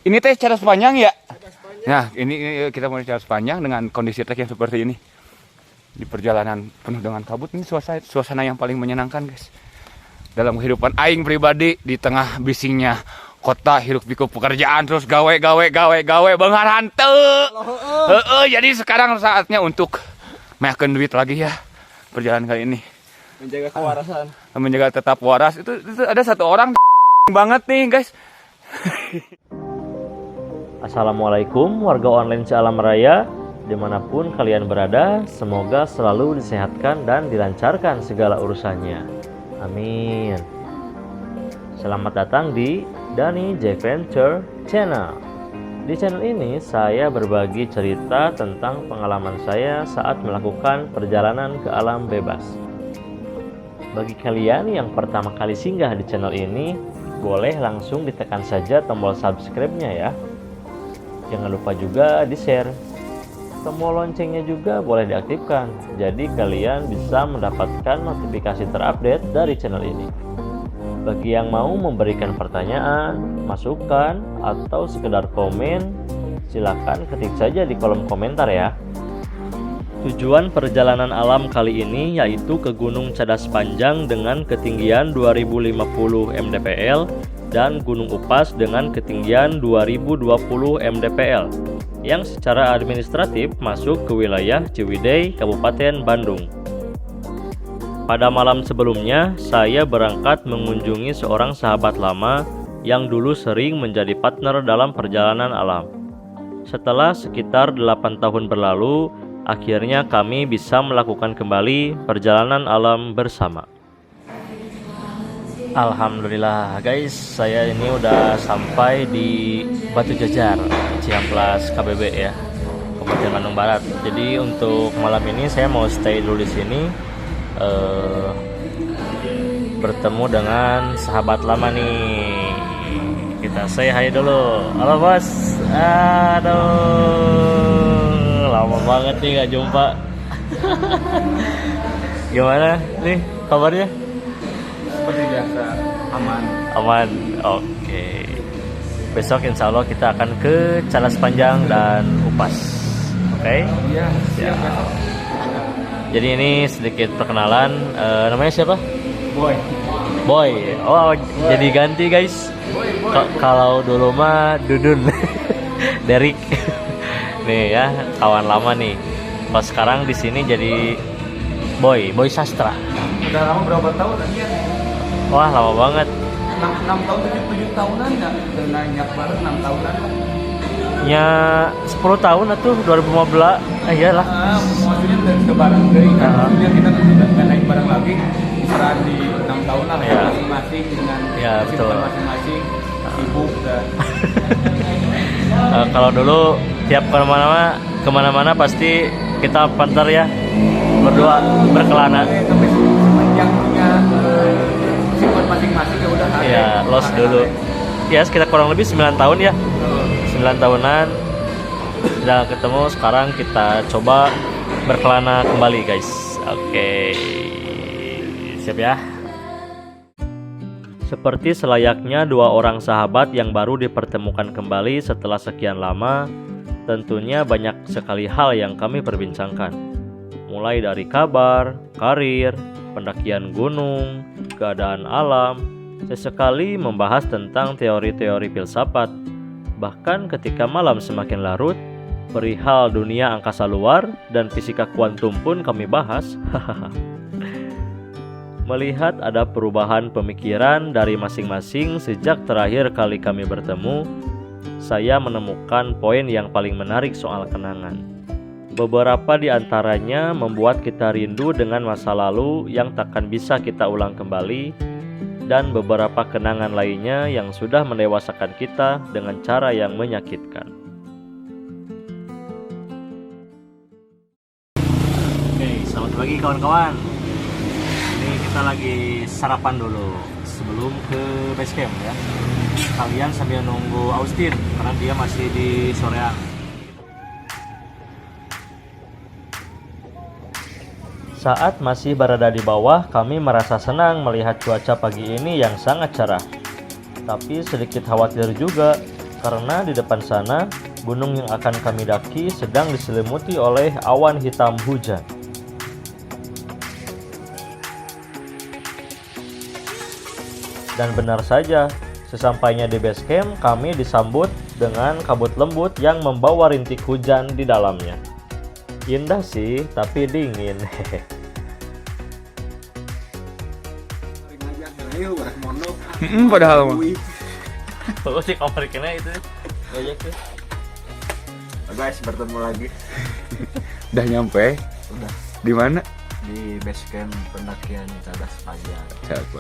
Ini teh cara sepanjang ya? Nah, ini kita mau cara sepanjang dengan kondisi trek yang seperti ini. Di perjalanan penuh dengan kabut, ini suasana yang paling menyenangkan, guys. Dalam kehidupan aing pribadi di tengah bisingnya kota, hiruk pikuk pekerjaan, terus gawe beunghar hanteu. Jadi sekarang saatnya untuk meyakeun duit lagi ya. Perjalanan kali ini Menjaga kewarasan. menjaga tetap waras. Itu ada satu orang banget nih, guys. Assalamualaikum warga online Cialam Raya, dimanapun kalian berada, semoga selalu disehatkan dan dilancarkan segala urusannya. Amin. Selamat datang di Dani J Venture Channel. Di channel ini saya berbagi cerita tentang pengalaman saya saat melakukan perjalanan ke alam bebas. Bagi kalian yang pertama kali singgah di channel ini, boleh langsung ditekan saja tombol subscribe-nya ya. Jangan lupa juga di-share. Tombol loncengnya juga boleh diaktifkan, jadi kalian bisa mendapatkan notifikasi terupdate dari channel ini. Bagi yang mau memberikan pertanyaan, masukan, atau sekedar komen, silakan ketik saja di kolom komentar ya. Tujuan perjalanan alam kali ini yaitu ke Gunung Cadas Panjang dengan ketinggian 2050 mdpl dan Gunung Upas dengan ketinggian 2020 mdpl yang secara administratif masuk ke wilayah Ciwidey, Kabupaten Bandung. Pada malam sebelumnya, saya berangkat mengunjungi seorang sahabat lama yang dulu sering menjadi partner dalam perjalanan alam. Setelah sekitar 8 tahun berlalu, akhirnya kami bisa melakukan kembali perjalanan alam bersama. Alhamdulillah guys, saya ini udah sampai di Batu Jajar, Ciamplas KBB ya, Kabupaten Bandung Barat. Jadi untuk malam ini saya mau stay dulu di sini, bertemu dengan sahabat lama nih. Kita say hi dulu. Halo bos. Aduh, lama banget nih gak jumpa. Gimana nih kabarnya? Seperti biasa, aman. Aman, oke. Besok insya Allah kita akan ke Cadas Panjang dan Upas. Oke? Iya, siap Ya. besok. Jadi ini sedikit perkenalan. Namanya siapa? Boy. Boy. Oh, jadi ganti guys. Kalau dulu mah Dudun, Derek. Nih ya, kawan lama nih. Pas sekarang di sini jadi Boy Sastra. Udah lama berapa tahun lagi ya? Wah, lama banget. 6 tahun, 7 tahunan nggak? Udah nanya banget 6 tahunan. Ya 10 tahun atuh 2015. Iyalah. Maksudnya ke bareng dari maksudnya kita nggak naik bareng lagi. Kisaran di 6 tahunan Iya. masing-masing dengan Iya, betul. kesibukan masing-masing, sibuk dan Kalau dulu tiap kemana-mana pasti kita partner ya, berdua berkelana. tapi semenjak punya kesibukan masing-masing ya udah ada. Ya lost dulu. Ya sekitar kurang lebih 9 tahun ya. 9 tahunan udah ketemu, sekarang kita coba berkelana kembali guys. Oke, siap ya. Seperti selayaknya dua orang sahabat yang baru dipertemukan kembali setelah sekian lama, tentunya banyak sekali hal yang kami perbincangkan. Mulai dari kabar, karir, pendakian gunung, keadaan alam, sesekali membahas tentang teori-teori filsafat. Bahkan ketika malam semakin larut, perihal dunia angkasa luar dan fisika kuantum pun kami bahas. Melihat ada perubahan pemikiran dari masing-masing sejak terakhir kali kami bertemu, saya menemukan poin yang paling menarik soal kenangan. Beberapa di antaranya membuat kita rindu dengan masa lalu yang takkan bisa kita ulang kembali, dan beberapa kenangan lainnya yang sudah mendewasakan kita dengan cara yang menyakitkan. Oke, selamat pagi kawan-kawan. Ini kita lagi sarapan dulu sebelum ke base camp ya. Kalian sambil nunggu Austin karena dia masih di soreang. Saat masih berada di bawah, kami merasa senang melihat cuaca pagi ini yang sangat cerah. Tapi sedikit khawatir juga karena di depan sana gunung yang akan kami daki sedang diselimuti oleh awan hitam hujan. Dan benar saja, sesampainya di base camp kami disambut dengan kabut lembut yang membawa rintik hujan di dalamnya. Indah sih, tapi dingin. Padahal mah. Oh sih kamar kena itu. Banyak tuh. Guys, bertemu lagi Udah nyampe. Udah. Di mana? di base camp pendakian Cadas Panjang.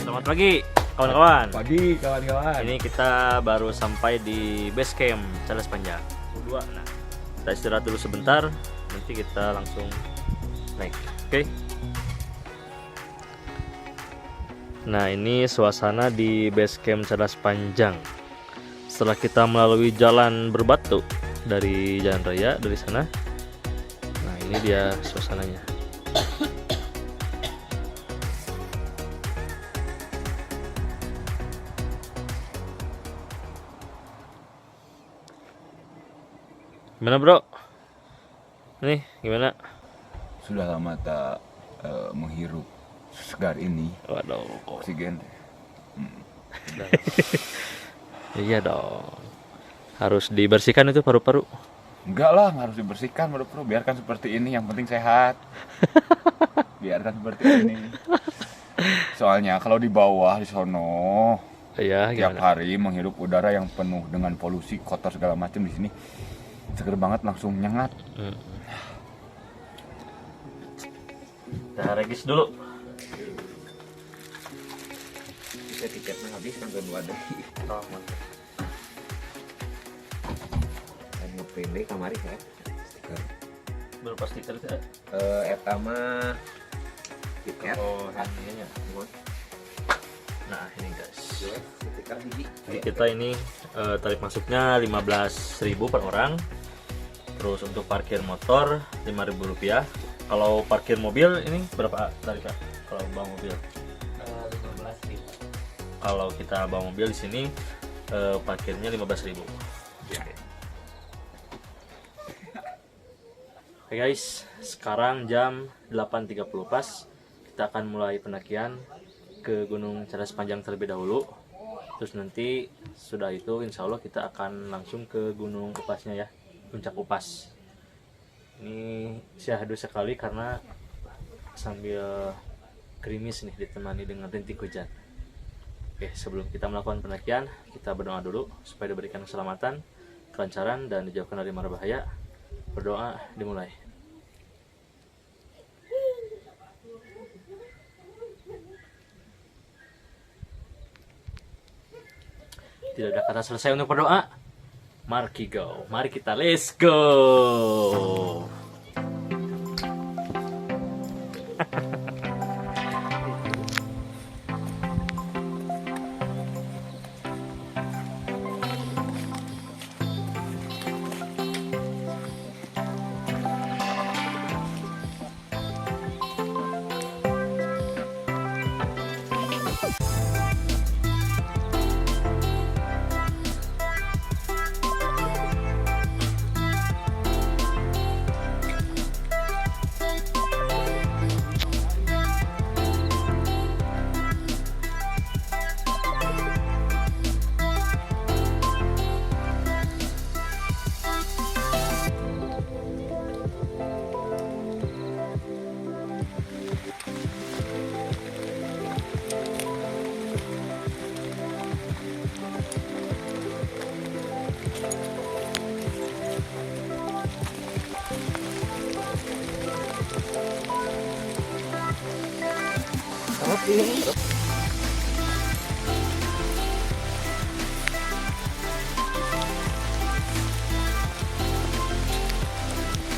Selamat pagi kawan-kawan. Pagi kawan-kawan. Ini kita baru sampai di base camp Cadas Panjang. Nah, kita istirahat dulu sebentar. Nanti kita langsung naik. Oke. Nah, ini suasana di base camp Cadas Panjang. Setelah kita melalui jalan berbatu dari jalan raya dari sana. Nah, ini dia suasananya. Gimana bro? Nih gimana? Sudah lama tak menghirup segar ini. Waduh, Oksigen. iya dong. Harus dibersihkan itu paru-paru. Enggak lah, nggak harus dibersihkan bro. Biarkan seperti ini, yang penting sehat. Biarkan seperti ini. Soalnya kalau di bawah di sono Iya, tiap gimana? hari menghirup udara yang penuh dengan polusi, kotor segala macam. Di sini seger banget, langsung nyengat. Kita regis dulu. Kita tiketnya habis kan kedua deh. Dan ngepende kamari ya. Stiker. Berupa stiker itu. Eta mah tiket. Oh, ini ya. Nah, ini guys. Stiker hiji. Jadi kita ini tarif masuknya 15.000 per orang. Terus untuk parkir motor 5.000 rupiah. Kalau parkir mobil ini berapa tarifnya? Kalau bawa mobil? 15.000. Kalau kita bawa mobil di sini parkirnya 15.000. Oke guys, sekarang jam 8.30 pas. Kita akan mulai pendakian ke Gunung Cadas Panjang terlebih dahulu. Terus nanti sudah itu insya Allah kita akan langsung ke Gunung Upasnya ya, Puncak Upas. Ini syahdu sekali karena sambil gerimis nih ditemani dengan rintik hujan. Oke, sebelum kita melakukan pendakian, kita berdoa dulu supaya diberikan keselamatan, kelancaran, dan dijauhkan dari mara bahaya. Berdoa dimulai. Tidak ada kata selesai untuk berdoa. Mari go. Mari kita let's go.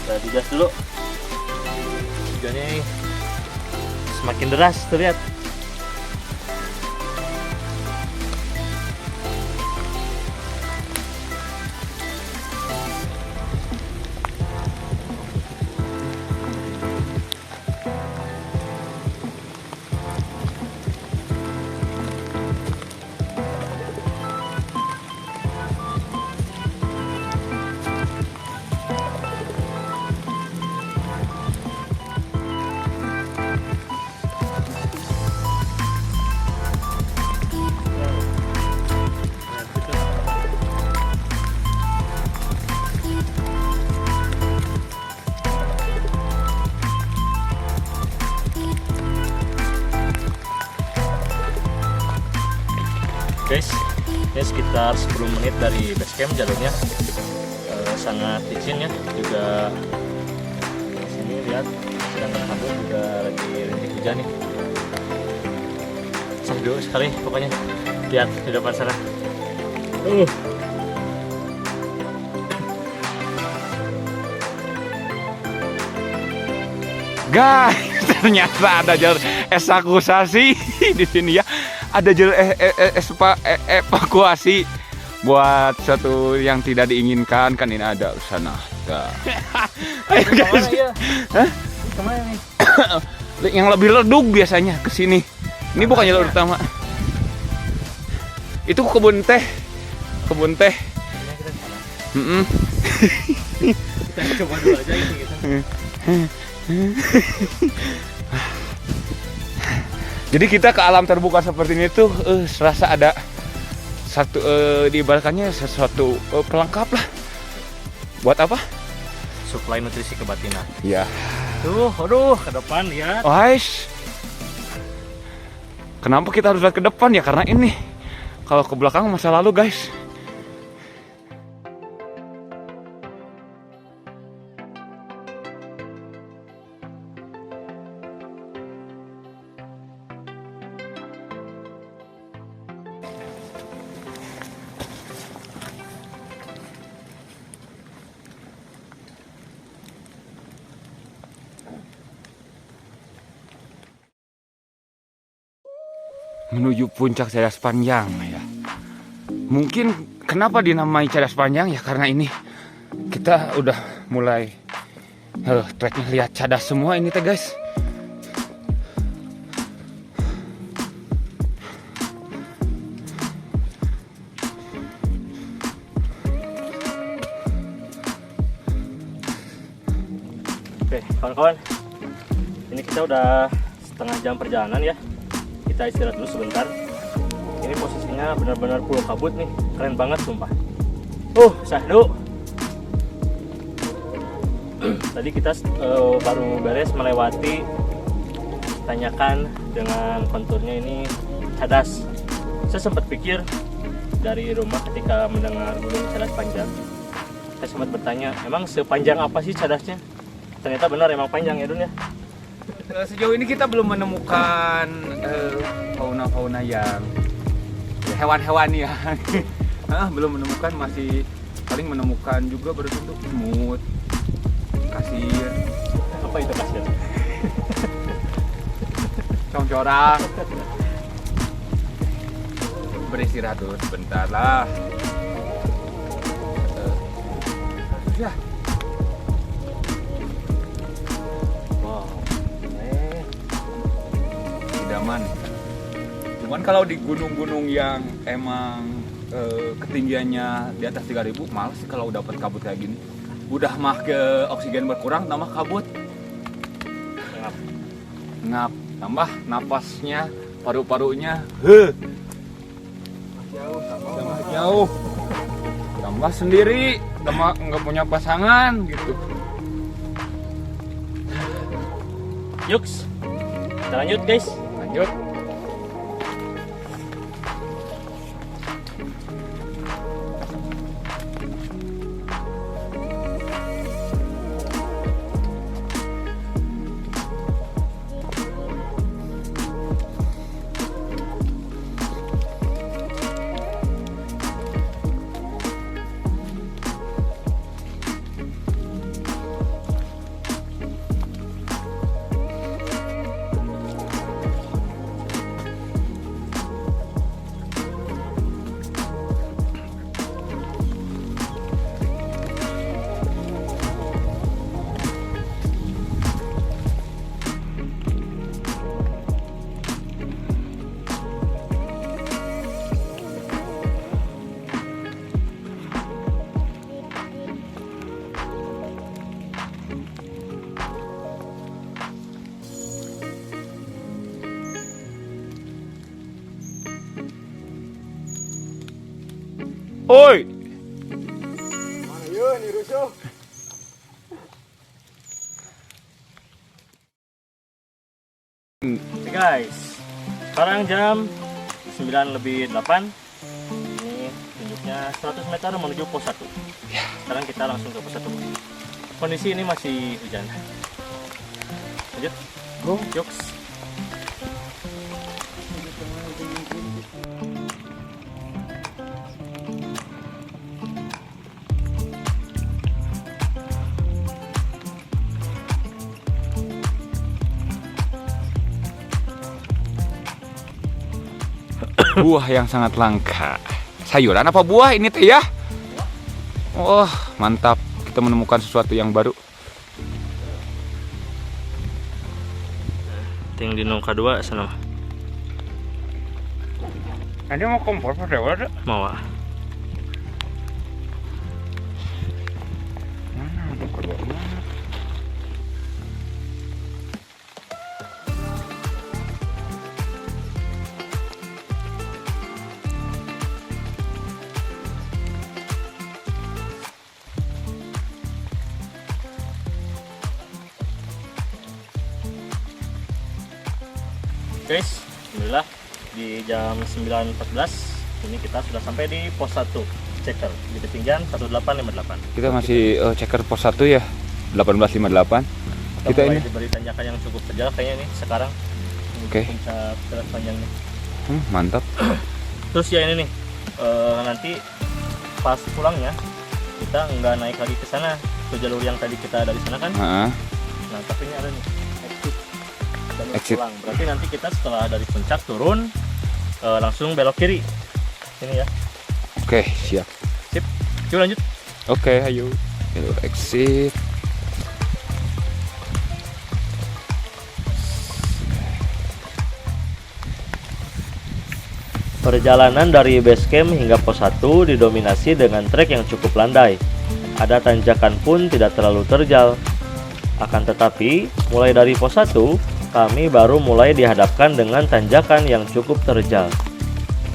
Kita digas dulu. Hujannya nih semakin deras terlihat. sekitar 10 menit dari base camp jalurnya. Sangat licin ya, juga di sini lihat sedang kabut, juga lagi rintik hujan nih. Seru sekali pokoknya, lihat di depan sana. Guys, ternyata ada jalur evakuasi di sini ya. Ada jalur evakuasi buat satu yang tidak diinginkan, kan ini ada sana. Ayo guys. Hah? Kemana nih? Yang lebih redup biasanya ke sini. Ini bukan jalur utama. Itu kebun teh. Kebun teh. Kita coba dulu aja ini gitu. Jadi kita ke alam terbuka seperti ini tuh serasa ada satu diibaratkannya sesuatu pelengkap lah. Buat apa? Suplai nutrisi kebatinan. Ya. Tuh, aduh, ke depan lihat. Guys. Kenapa kita harus lihat ke depan ya? Karena ini. Kalau ke belakang masa lalu, guys. Menuju puncak Cadas Panjang ya. Mungkin kenapa dinamai Cadas Panjang ya, karena ini kita udah mulai treknya, lihat cadas semua ini teh guys. Oke, kawan-kawan, ini kita udah setengah jam perjalanan ya. Kita istirahat dulu sebentar. Ini posisinya benar-benar full kabut nih, keren banget sumpah. Sahdu. Tadi kita baru beres melewati tanyakan dengan konturnya ini Cadas. Saya sempat pikir dari rumah ketika mendengar gunung Cadas Panjang, saya sempat bertanya, emang sepanjang apa sih Cadasnya? Ternyata benar, emang panjang ya Dun ya. Sejauh ini kita belum menemukan fauna-fauna yang hewan-hewan ya. Belum menemukan, masih paling menemukan juga berbentuk semut, kasir. Apa itu kasir? Congcorang. Beristirahat dulu sebentar lah. Ya. Idaman. Cuman kalau di gunung-gunung yang emang ketinggiannya di atas 3000, males sih kalau dapat kabut kayak gini. Udah mah ke oksigen berkurang, tambah kabut. Ngap, tambah napasnya, paru-parunya, tambah jauh, tambah sendiri, tambah nggak punya pasangan gitu. Yuks, kita lanjut guys. Lanjut. Oi. Mana yuk nih rusuh? Guys, sekarang jam 9:08. Ini hanya 100 meter menuju pos 1. Sekarang kita langsung ke pos 1. Kondisi ini masih hujan. Lanjut. Go. Yoks. Buah yang sangat langka. Sayuran apa buah ini teh ya? Oh, mantap. Kita menemukan sesuatu yang baru. Ting di nongka 2 sana. Ini mau kompor pada ada? Mau ah. Mana ada kedua mana? Guys, alhamdulillah di jam 9.14 ini kita sudah sampai di pos 1 checker di ketinggian 1858. Kita masih checker pos 1 ya, 1858. Kita mulai ini diberi tanjakan yang cukup terjal kayaknya nih sekarang. Oke. Puncak jalan panjangnya. mantap. Terus ya ini nih, nanti pas pulangnya kita nggak naik lagi ke sana ke jalur yang tadi kita dari sana kan. Heeh. Nah tapi ini ada nih exit. Jalur Exit. pulang. Berarti nanti kita setelah dari puncak turun langsung belok kiri. Ini ya. Oke, siap. Sip. Yuk lanjut. Oke, ayo. Jalur exit. Perjalanan dari base camp hingga pos 1 didominasi dengan trek yang cukup landai. Ada tanjakan pun tidak terlalu terjal. Akan tetapi, mulai dari pos 1, kami baru mulai dihadapkan dengan tanjakan yang cukup terjal.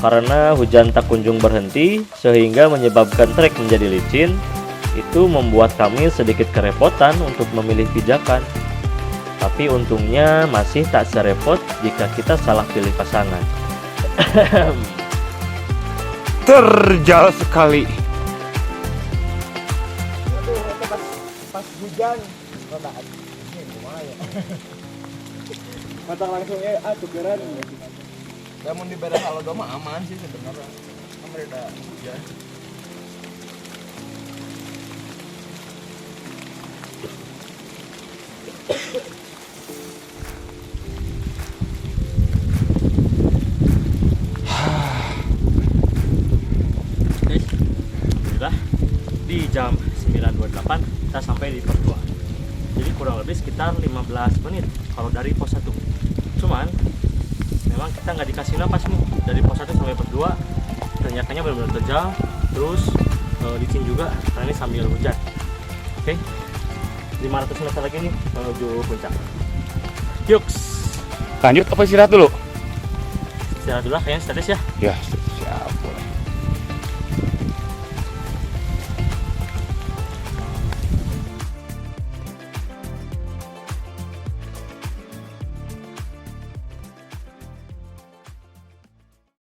Karena hujan tak kunjung berhenti, sehingga menyebabkan trek menjadi licin, itu membuat kami sedikit kerepotan untuk memilih pijakan. Tapi untungnya masih tak serepot jika kita salah pilih pasangan. Terjal sekali. Pas hujan rodaan ini lumayan. Mata langsung tukeran. Ya mau di beres halo mah aman sih sebenarnya. Kan reda hujan. Guys, sudah di jam 9.28 kita sampai di pos 2. Jadi kurang lebih sekitar 15 menit kalau dari pos 1. Cuman memang kita nggak dikasih napas nih dari pos 1 sampai pos 2. Tanjakannya benar-benar terjal, terus licin juga karena ini sambil hujan. Oke, 500 meter lagi nih menuju puncak. Yuks, Lanjut apa istirahat dulu? istirahat dulu lah kayaknya status ya. Ya,